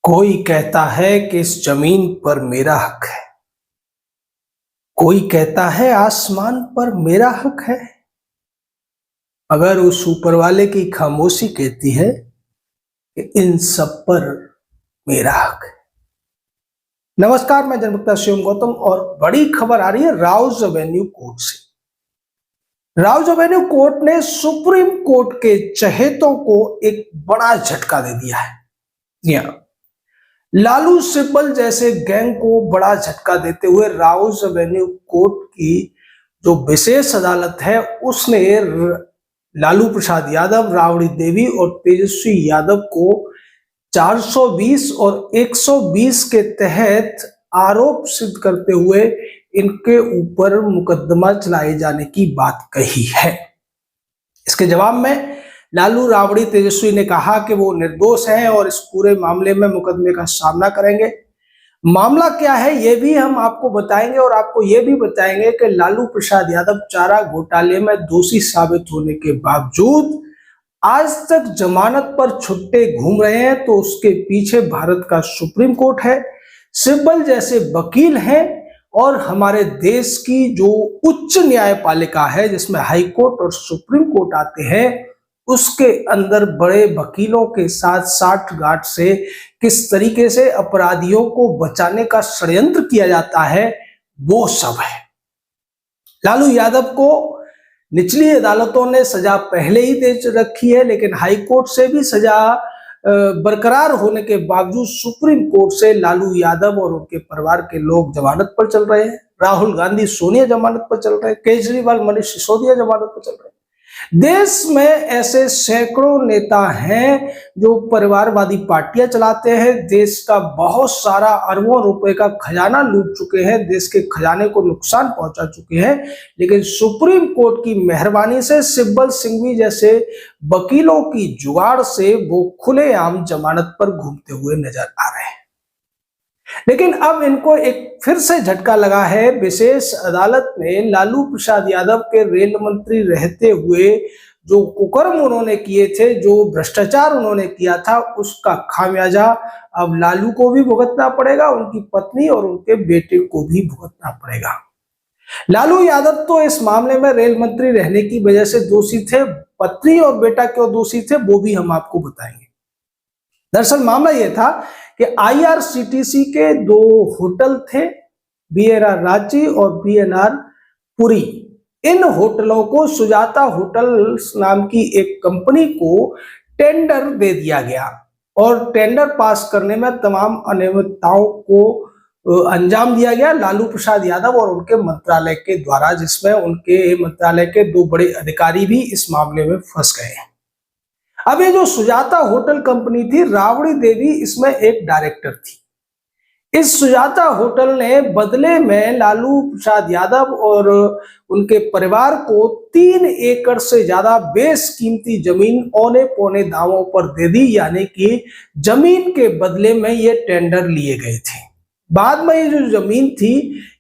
कोई कहता है कि इस जमीन पर मेरा हक है। कोई कहता है आसमान पर मेरा हक है। मगर उस ऊपर वाले की खामोशी कहती है कि इन सब पर मेरा हक है। नमस्कार, मैं जनभक्ता शिवम गौतम और बड़ी खबर आ रही है राउज एवेन्यू कोर्ट से। राउज एवेन्यू कोर्ट ने सुप्रीम कोर्ट के चहेतों को एक बड़ा झटका दे दिया है। जी हाँ, लालू सिब्बल जैसे गैंग को बड़ा झटका देते हुए राउज एवेन्यू कोर्ट की जो विशेष अदालत है उसने लालू प्रसाद यादव, राबड़ी देवी और तेजस्वी यादव को 420 और 120 के तहत आरोप सिद्ध करते हुए इनके ऊपर मुकदमा चलाए जाने की बात कही है। इसके जवाब में लालू, राबड़ी, तेजस्वी ने कहा कि वो निर्दोष हैं और इस पूरे मामले में मुकदमे का सामना करेंगे। मामला क्या है ये भी हम आपको बताएंगे और आपको ये भी बताएंगे कि लालू प्रसाद यादव चारा घोटाले में दोषी साबित होने के बावजूद आज तक जमानत पर छुट्टे घूम रहे हैं, तो उसके पीछे भारत का सुप्रीम कोर्ट है, सिब्बल जैसे वकील हैं और हमारे देश की जो उच्च न्यायपालिका है जिसमें हाई कोर्ट और सुप्रीम कोर्ट आते हैं, उसके अंदर बड़े वकीलों के साथ साठगांठ से किस तरीके से अपराधियों को बचाने का षड्यंत्र किया जाता है वो सब है। लालू यादव को निचली अदालतों ने सजा पहले ही दे रखी है, लेकिन हाई कोर्ट से भी सजा बरकरार होने के बावजूद सुप्रीम कोर्ट से लालू यादव और उनके परिवार के लोग जमानत पर चल रहे हैं। राहुल गांधी, सोनिया जमानत पर चल रहे हैं, केजरीवाल, मनीष सिसोदिया जमानत पर चल रहे हैं। देश में ऐसे सैकड़ों नेता हैं जो परिवारवादी पार्टियां चलाते हैं, देश का बहुत सारा अरबों रुपए का खजाना लूट चुके हैं, देश के खजाने को नुकसान पहुंचा चुके हैं, लेकिन सुप्रीम कोर्ट की मेहरबानी से सिब्बल सिंघवी जैसे वकीलों की जुगाड़ से वो खुलेआम जमानत पर घूमते हुए नजर आ रहे हैं। लेकिन अब इनको एक फिर से झटका लगा है। विशेष अदालत ने लालू प्रसाद यादव के रेल मंत्री रहते हुए जो कुकर्म उन्होंने किए थे, जो भ्रष्टाचार उन्होंने किया था, उसका खामियाजा अब लालू को भी भुगतना पड़ेगा, उनकी पत्नी और उनके बेटे को भी भुगतना पड़ेगा। लालू यादव तो इस मामले में रेल मंत्री रहने की वजह से दोषी थे, पत्नी और बेटा क्यों दोषी थे वो भी हम आपको बताएंगे। दरअसल मामला यह था कि आईआरसीटीसी के दो होटल थे, बीएनआर रांची और बीएनआर पुरी। इन होटलों को सुजाता होटल्स नाम की एक कंपनी को टेंडर दे दिया गया और टेंडर पास करने में तमाम अनियमितताओं को अंजाम दिया गया लालू प्रसाद यादव और उनके मंत्रालय के द्वारा, जिसमें उनके मंत्रालय के दो बड़े अधिकारी भी इस मामले में फंस गए हैं। अब ये जो सुजाता होटल कंपनी थी, राबड़ी देवी इसमें एक डायरेक्टर थी। इस सुजाता होटल ने बदले में लालू प्रसाद यादव और उनके परिवार को 3 एकड़ से ज्यादा बेशकीमती जमीन औने पौने दावों पर दे दी, यानी कि जमीन के बदले में ये टेंडर लिए गए थे। बाद में ये जो जमीन थी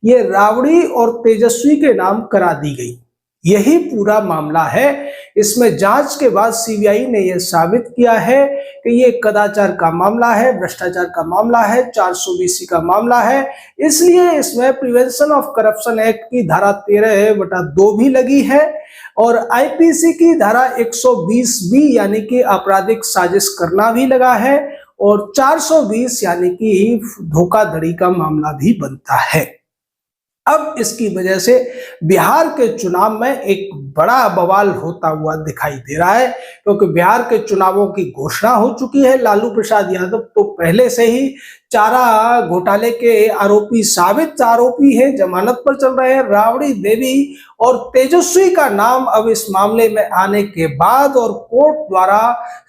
ये राबड़ी और तेजस्वी के नाम करा दी गई। यही पूरा मामला है। इसमें जांच के बाद सीबीआई ने यह साबित किया है कि ये कदाचार का मामला है, भ्रष्टाचार का मामला है, 420 का मामला है। इसलिए इसमें प्रिवेंशन ऑफ करप्शन एक्ट की धारा 13(2) भी लगी है और आईपीसी की धारा 120 भी यानी कि आपराधिक साजिश करना भी लगा है और 420 यानी कि धोखाधड़ी का मामला भी बनता है। अब इसकी वजह से बिहार के चुनाव में एक बड़ा बवाल होता हुआ दिखाई दे रहा है, क्योंकि बिहार के चुनावों की घोषणा हो चुकी है। लालू प्रसाद यादव तो पहले से ही चारा घोटाले के साबित आरोपी है, जमानत पर चल रहे हैं। राबड़ी देवी और तेजस्वी का नाम अब इस मामले में आने के बाद और कोर्ट द्वारा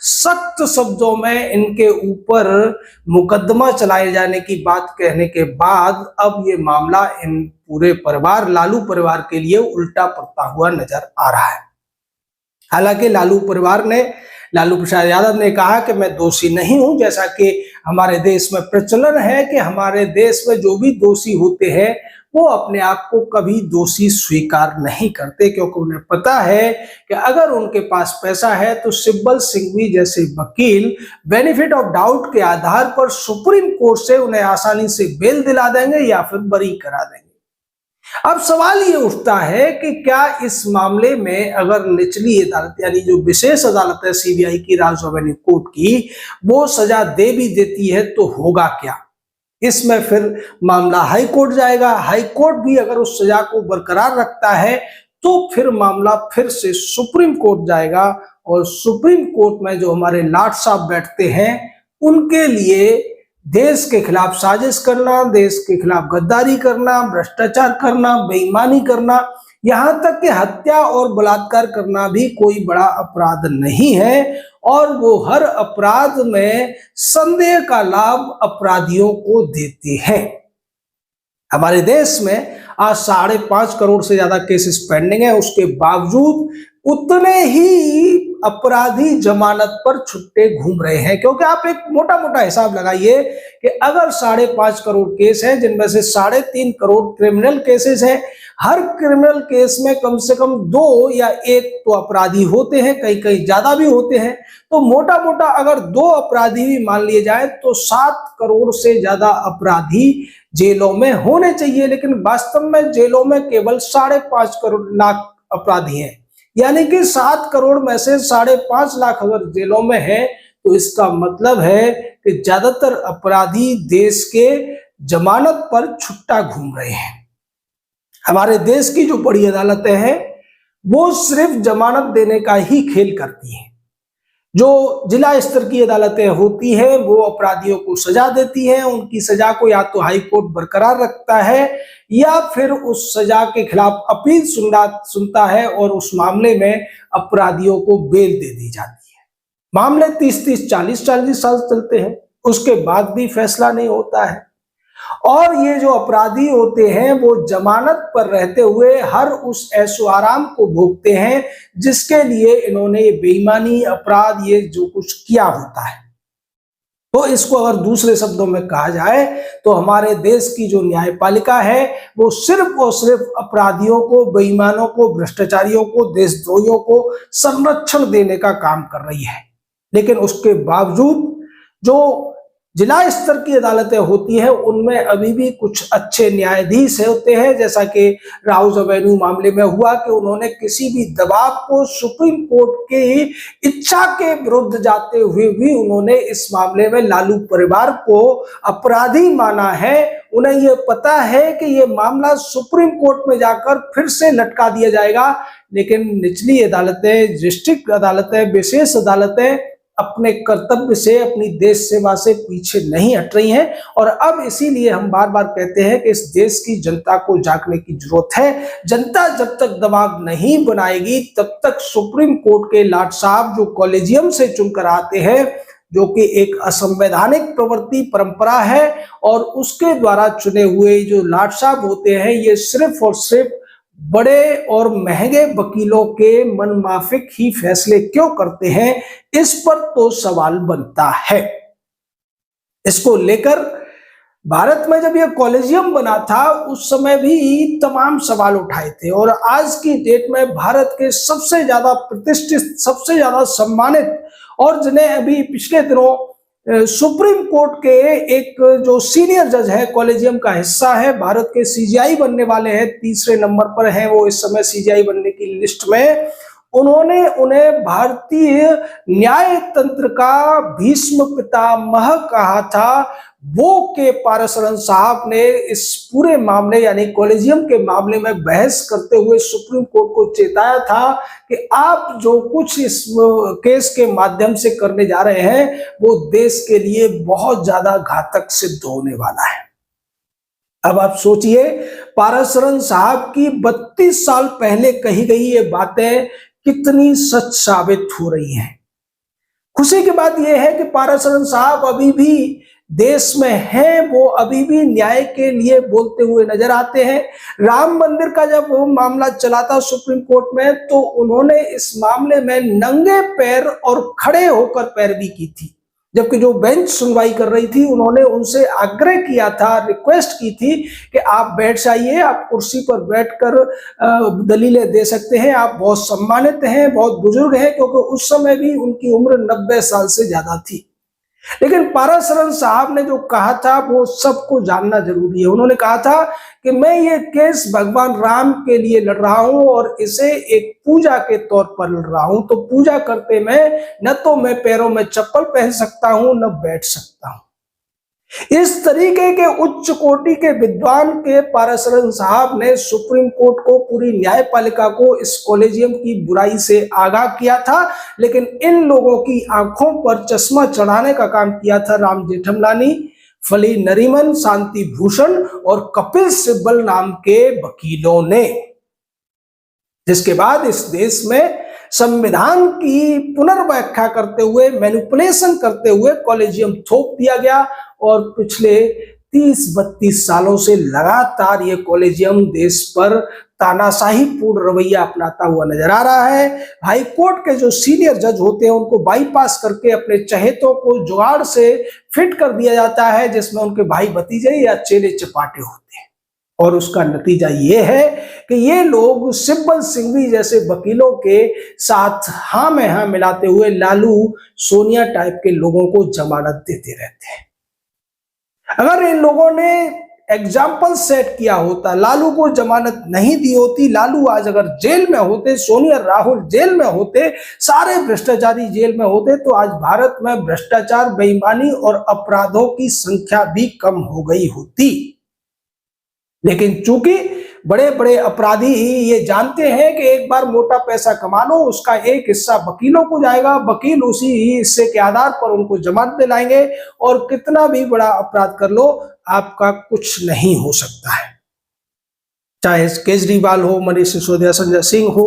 सख्त शब्दों में इनके ऊपर मुकदमा चलाए जाने की बात कहने के बाद अब ये मामला इन पूरे परिवार, लालू परिवार के लिए उल्टा पड़ता हुआ नजर आ रहा है। हालांकि लालू परिवार ने, लालू प्रसाद यादव ने कहा कि मैं दोषी नहीं हूं, जैसा कि हमारे देश में प्रचलन है कि हमारे देश में जो भी दोषी होते हैं वो अपने आप को कभी दोषी स्वीकार नहीं करते, क्योंकि उन्हें पता है कि अगर उनके पास पैसा है तो सिब्बल सिंघवी जैसे वकील बेनिफिट ऑफ डाउट के आधार पर सुप्रीम कोर्ट से उन्हें आसानी से बेल दिला देंगे या फिर बरी करा देंगे। अब सवाल ये उठता है कि क्या इस मामले में अगर निचली अदालत यानी जो विशेष अदालत है सीबीआई की, राज्य रेवेन्यू कोर्ट की, वो सजा दे भी देती है तो होगा क्या? इसमें फिर मामला हाई कोर्ट जाएगा। हाई कोर्ट भी अगर उस सजा को बरकरार रखता है तो फिर मामला फिर से सुप्रीम कोर्ट जाएगा, और सुप्रीम कोर्ट में जो हमारे लाट साहब बैठते हैं उनके लिए देश के खिलाफ साजिश करना, देश के खिलाफ गद्दारी करना, भ्रष्टाचार करना, बेईमानी करना, यहां तक कि हत्या और बलात्कार करना भी कोई बड़ा अपराध नहीं है, और वो हर अपराध में संदेह का लाभ अपराधियों को देते हैं। हमारे देश में आज 5.5 करोड़ से ज्यादा केसेस पेंडिंग है, उसके बावजूद उतने ही अपराधी जमानत पर छुट्टे घूम रहे हैं। क्योंकि आप एक मोटा मोटा हिसाब लगाइए कि अगर 5.5 करोड़ केस हैं, जिनमें से 3.5 करोड़ क्रिमिनल केसेस हैं, हर क्रिमिनल केस में कम से कम 2 या 1 तो अपराधी होते हैं, कई कई ज्यादा भी होते हैं। तो मोटा मोटा अगर 2 अपराधी भी मान लिए जाए तो 7 करोड़ से ज्यादा अपराधी जेलों में होने चाहिए, लेकिन वास्तव में जेलों में केवल 5.5 करोड़ लाख अपराधी हैं। यानी कि 7 करोड़ में से 5.5 लाख अगर जेलों में है तो इसका मतलब है कि ज्यादातर अपराधी देश के जमानत पर छुट्टा घूम रहे हैं। हमारे देश की जो बड़ी अदालतें हैं वो सिर्फ जमानत देने का ही खेल करती हैं। जो जिला स्तर की अदालतें होती हैं वो अपराधियों को सजा देती हैं, उनकी सजा को या तो हाई कोर्ट बरकरार रखता है या फिर उस सजा के खिलाफ अपील सुनता है, और उस मामले में अपराधियों को बेल दे दी जाती है। मामले 30-30, 40-40 साल चलते हैं, उसके बाद भी फैसला नहीं होता है। और ये जो अपराधी होते हैं वो जमानत पर रहते हुए हर उस ऐशो आराम को भोगते हैं जिसके लिए इन्होंने ये बेईमानी, अपराध, ये जो कुछ किया होता है। तो इसको अगर दूसरे शब्दों में कहा जाए तो हमारे देश की जो न्यायपालिका है वो सिर्फ और सिर्फ अपराधियों को, बेईमानों को, भ्रष्टाचारियों को, देशद्रोहियों को संरक्षण देने का काम कर रही है। लेकिन उसके बावजूद जो जिला स्तर की अदालतें होती हैं उनमें अभी भी कुछ अच्छे न्यायाधीश होते हैं, जैसा कि राउज एवेन्यू मामले में हुआ कि उन्होंने किसी भी दबाव को सुप्रीम कोर्ट की इच्छा के विरुद्ध जाते हुए भी उन्होंने इस मामले में लालू परिवार को अपराधी माना है। उन्हें ये पता है कि ये मामला सुप्रीम कोर्ट में जाकर फिर से लटका दिया जाएगा, लेकिन निचली अदालतें, डिस्ट्रिक्ट अदालतें, विशेष अदालतें अपने कर्तव्य से, अपनी देश सेवा से पीछे नहीं हट रही हैं। और अब इसीलिए हम बार बार कहते हैं कि इस देश की जनता को जागने की जरूरत है। जनता जब तक दबाव नहीं बनाएगी तब तक सुप्रीम कोर्ट के लाट साहब जो कॉलेजियम से चुनकर आते हैं, जो कि एक असंवैधानिक प्रवृत्ति परंपरा है, और उसके द्वारा चुने हुए जो लाट साहब होते हैं ये सिर्फ और सिर्फ बड़े और महंगे वकीलों के मनमाफिक ही फैसले क्यों करते हैं, इस पर तो सवाल बनता है। इसको लेकर भारत में जब यह कॉलेजियम बना था उस समय भी तमाम सवाल उठाए थे, और आज की डेट में भारत के सबसे ज्यादा प्रतिष्ठित, सबसे ज्यादा सम्मानित, और जिन्हें अभी पिछले दिनों सुप्रीम कोर्ट के एक जो सीनियर जज है, कॉलेजियम का हिस्सा है, भारत के सीजीआई बनने वाले हैं, 3रे नंबर पर हैं वो इस समय सीजीआई बनने की लिस्ट में, उन्होंने उन्हें भारतीय न्याय तंत्र का भीष्म पितामह कहा था। वो के पाराशरन साहब ने इस पूरे मामले यानी कॉलेजियम के मामले में बहस करते हुए सुप्रीम कोर्ट को चेताया था कि आप जो कुछ इस केस के माध्यम से करने जा रहे हैं वो देश के लिए बहुत ज्यादा घातक सिद्ध होने वाला है। अब आप सोचिए, पाराशरन साहब की 32 साल पहले कही गई ये बातें कितनी सच साबित हो रही हैं। खुशी की बात यह है कि पाराशरन साहब अभी भी देश में हैं, वो अभी भी न्याय के लिए बोलते हुए नजर आते हैं। राम मंदिर का जब वो मामला चला था सुप्रीम कोर्ट में तो उन्होंने इस मामले में नंगे पैर और खड़े होकर पैरवी की थी। जबकि जो बेंच सुनवाई कर रही थी उन्होंने उनसे आग्रह किया था, रिक्वेस्ट की थी कि आप बैठ जाइए, आप कुर्सी पर बैठकर दलीलें दे सकते हैं, आप बहुत सम्मानित हैं, बहुत बुजुर्ग हैं, क्योंकि उस समय भी उनकी उम्र 90 साल से ज्यादा थी। लेकिन पाराशरन साहब ने जो कहा था वो सबको जानना जरूरी है। उन्होंने कहा था कि मैं ये केस भगवान राम के लिए लड़ रहा हूं और इसे एक पूजा के तौर पर लड़ रहा हूं, तो पूजा करते में न तो मैं पैरों में चप्पल पहन सकता हूं न बैठ सकता हूं। इस तरीके के उच्च कोटि के विद्वान के पाराशरन साहब ने सुप्रीम कोर्ट को, पूरी न्यायपालिका को इस कॉलेजियम की बुराई से आगाह किया था। लेकिन इन लोगों की आंखों पर चश्मा चढ़ाने का काम किया था राम जेठमलानी, फली नरीमन, शांति भूषण और कपिल सिब्बल नाम के वकीलों ने, जिसके बाद इस देश में संविधान की पुनर्व्याख्या करते हुए, मैनिपुलेशन करते हुए कॉलेजियम थोप दिया गया और पिछले 30-32 सालों से लगातार ये कॉलेजियम देश पर तानाशाही पूर्ण रवैया अपनाता हुआ नजर आ रहा है। हाई कोर्ट के जो सीनियर जज होते हैं उनको बाईपास करके अपने चहेतों को जुगाड़ से फिट कर दिया जाता है, जिसमें उनके भाई भतीजे या चेले चपाटे होते हैं। और उसका नतीजा ये है कि ये लोग सिब्बल सिंघवी जैसे वकीलों के साथ हाँ में हाँ मिलाते हुए लालू सोनिया टाइप के लोगों को जमानत देते रहते हैं। अगर इन लोगों ने एग्जाम्पल सेट किया होता, लालू को जमानत नहीं दी होती, लालू आज अगर जेल में होते, सोनिया राहुल जेल में होते, सारे भ्रष्टाचारी जेल में होते, तो आज भारत में भ्रष्टाचार, बेईमानी और अपराधों की संख्या भी कम हो गई होती। लेकिन चूंकि बड़े बड़े अपराधी ये जानते हैं कि एक बार मोटा पैसा कमा लो, उसका एक हिस्सा वकीलों को जाएगा, वकील उसी हिस्से के आधार पर उनको जमानत दिलाएंगे और कितना भी बड़ा अपराध कर लो आपका कुछ नहीं हो सकता है। चाहे केजरीवाल हो, मनीष सिसोदिया, संजय सिंह हो,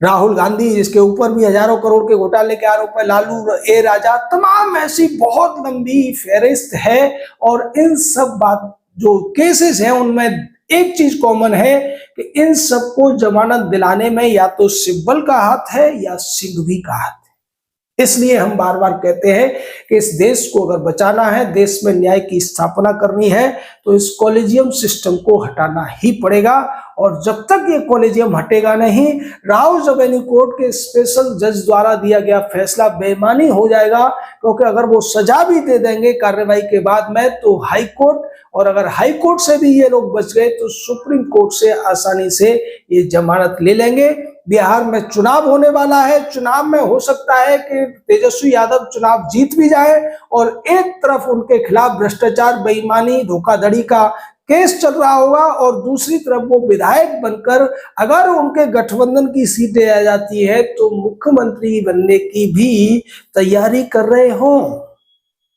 राहुल गांधी जिसके ऊपर भी हजारों करोड़ के घोटाले के आरोप है, लालू ए राजा, तमाम ऐसी बहुत लंबी फहरिस्त है। और इन सब बात जो केसेस हैं उनमें एक चीज कॉमन है कि इन सबको जमानत दिलाने में या तो सिब्बल का हाथ है या सिंघवी का हाथ है। इसलिए हम बार बार कहते हैं कि इस देश को अगर बचाना है, देश में न्याय की स्थापना करनी है, तो इस कॉलेजियम सिस्टम को हटाना ही पड़ेगा। और जब तक ये कॉलेजियम हटेगा नहीं, राउज एवेन्यू कोर्ट के स्पेशल जज द्वारा दिया गया फैसला बेईमानी हो जाएगा। क्योंकि अगर वो सजा भी दे देंगे कार्रवाई के बाद में, तो हाई कोर्ट, और अगर हाई कोर्ट से भी ये लोग बच गए तो सुप्रीम कोर्ट से आसानी से ये जमानत ले लेंगे। बिहार में चुनाव होने वाला है, चुनाव में हो सकता है कि तेजस्वी यादव चुनाव जीत भी जाए और एक तरफ उनके खिलाफ भ्रष्टाचार, बेईमानी, धोखाधड़ी का केस चल रहा होगा और दूसरी तरफ वो विधायक बनकर अगर उनके गठबंधन की सीटें आ जाती है तो मुख्यमंत्री बनने की भी तैयारी कर रहे हों।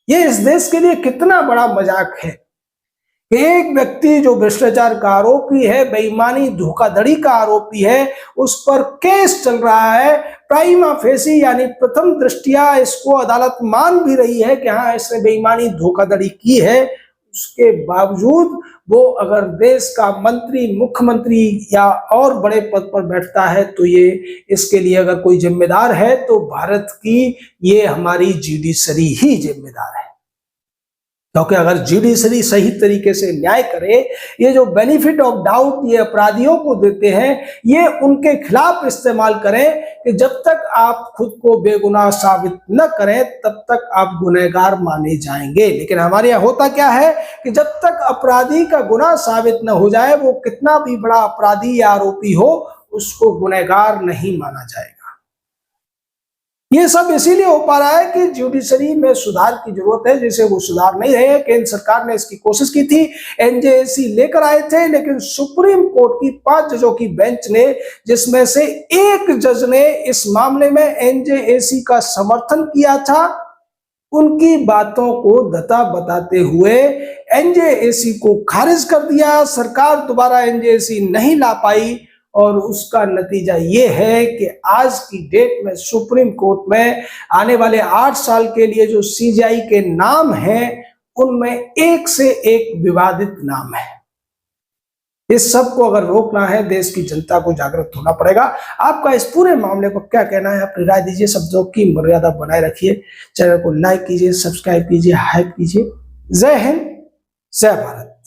ये इस देश के लिए कितना बड़ा मजाक है। एक व्यक्ति जो भ्रष्टाचार का आरोपी है, बेईमानी, धोखाधड़ी का आरोपी है, उस पर केस चल रहा है प्राइमा फेसी, यानी प्रथम दृष्टिया इसको अदालत मान भी रही है कि हाँ इसने बेईमानी, धोखाधड़ी की है। उसके बावजूद वो अगर देश का मंत्री, मुख्यमंत्री या और बड़े पद पर बैठता है तो ये इसके लिए अगर कोई जिम्मेदार है तो भारत की ये हमारी जुडिशरी ही जिम्मेदार है। क्योंकि अगर जुडिशरी सही तरीके से न्याय करे, ये जो बेनिफिट ऑफ डाउट ये अपराधियों को देते हैं, ये उनके खिलाफ इस्तेमाल करें कि जब तक आप खुद को बेगुनाह साबित न करें तब तक आप गुनहगार माने जाएंगे। लेकिन हमारे यहाँ होता क्या है कि जब तक अपराधी का गुनाह साबित न हो जाए, वो कितना भी बड़ा अपराधी या आरोपी हो, उसको गुनहगार नहीं माना जाएगा। ये सब इसीलिए हो पा रहा है कि जुडिशरी में सुधार की जरूरत है, जिसे वो सुधार नहीं है। केंद्र सरकार ने इसकी कोशिश की थी, एनजेएसी लेकर आए थे, लेकिन सुप्रीम कोर्ट की 5 जजों की बेंच ने, जिसमें से एक जज ने इस मामले में एनजेएसी का समर्थन किया था, उनकी बातों को दता बताते हुए एनजेएसी को खारिज कर दिया। सरकार दोबारा एनजेएसी नहीं ला पाई और उसका नतीजा ये है कि आज की डेट में सुप्रीम कोर्ट में आने वाले 8 साल के लिए जो सीजेआई के नाम हैं, उनमें एक से एक विवादित नाम है। इस सब को अगर रोकना है, देश की जनता को जागृत होना पड़ेगा। आपका इस पूरे मामले पर क्या कहना है? अपनी राय दीजिए। शब्दों की मर्यादा बनाए रखिए। चैनल को लाइक कीजिए, सब्सक्राइब कीजिए, हाइप कीजिए। जय हिंद, जय भारत।